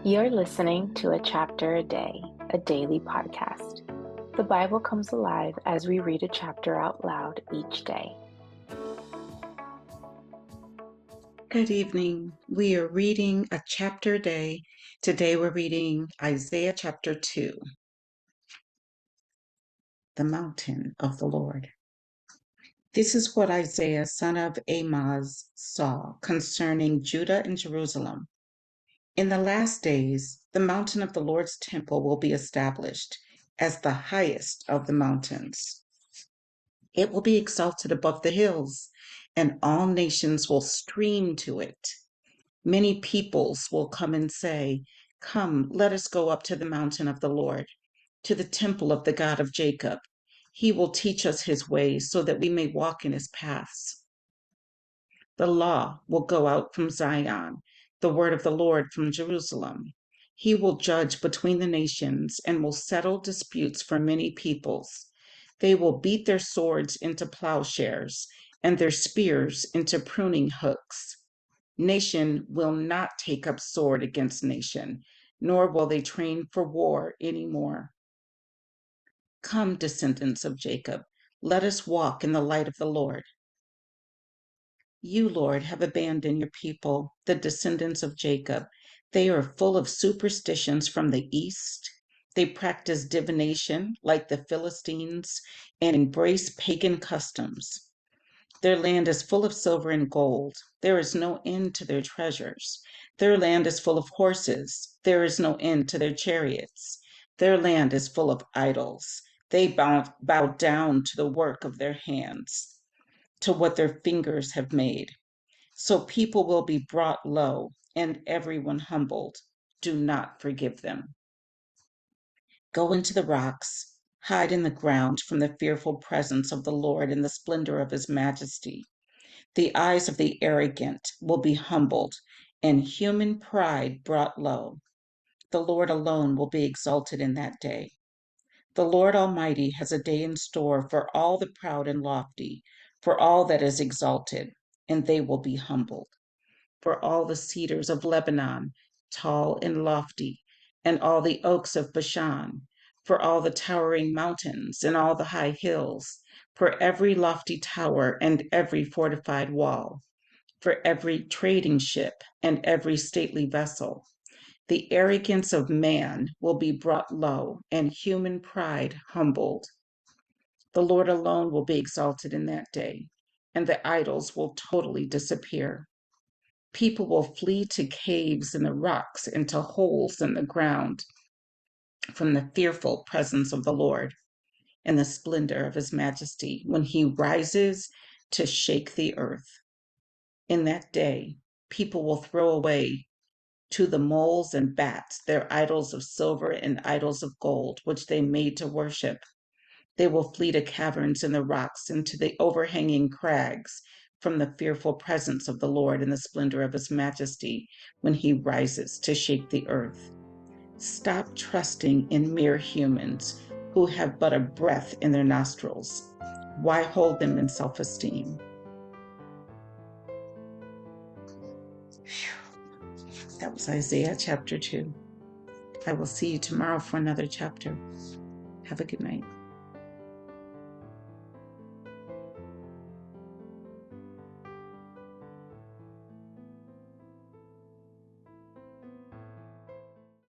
You're listening to A Chapter a Day, a daily podcast. The Bible comes alive as we read a chapter out loud each day. Good evening. We are reading a chapter a day. Today we're reading Isaiah chapter 2, the mountain of the Lord. This is what Isaiah, son of Amoz, saw concerning Judah and Jerusalem. In the last days, the mountain of the Lord's temple will be established as the highest of the mountains. It will be exalted above the hills, and all nations will stream to it. Many peoples will come and say, "Come, let us go up to the mountain of the Lord, to the temple of the God of Jacob. He will teach us his ways so that we may walk in his paths." The law will go out from Zion, the word of the Lord from Jerusalem. He will judge between the nations and will settle disputes for many peoples. They will beat their swords into plowshares and their spears into pruning hooks. Nation will not take up sword against nation, nor will they train for war any more. Come, descendants of Jacob, let us walk in the light of the Lord. You, Lord, have abandoned your people, the descendants of Jacob. They are full of superstitions from the east. They practice divination like the Philistines and embrace pagan customs. Their land is full of silver and gold. There is no end to their treasures. Their land is full of horses. There is no end to their chariots. Their land is full of idols. They bow down to the work of their hands, to what their fingers have made. So people will be brought low and everyone humbled. Do not forgive them. Go into the rocks, hide in the ground from the fearful presence of the Lord in the splendor of his majesty. The eyes of the arrogant will be humbled, and human pride brought low. The Lord alone will be exalted in that day. The Lord Almighty has a day in store for all the proud and lofty, for all that is exalted, and they will be humbled. For all the cedars of Lebanon, tall and lofty, and all the oaks of Bashan, for all the towering mountains and all the high hills, for every lofty tower and every fortified wall, for every trading ship and every stately vessel. The arrogance of man will be brought low, and human pride humbled. The Lord alone will be exalted in that day, and the idols will totally disappear. People will flee to caves in the rocks and to holes in the ground from the fearful presence of the Lord and the splendor of his majesty when he rises to shake the earth. In that day, people will throw away to the moles and bats their idols of silver and idols of gold, which they made to worship. They will flee to caverns in the rocks and to the overhanging crags from the fearful presence of the Lord and the splendor of his majesty when he rises to shake the earth. Stop trusting in mere humans who have but a breath in their nostrils. Why hold them in self-esteem? That was Isaiah chapter 2. I will see you tomorrow for another chapter. Have a good night.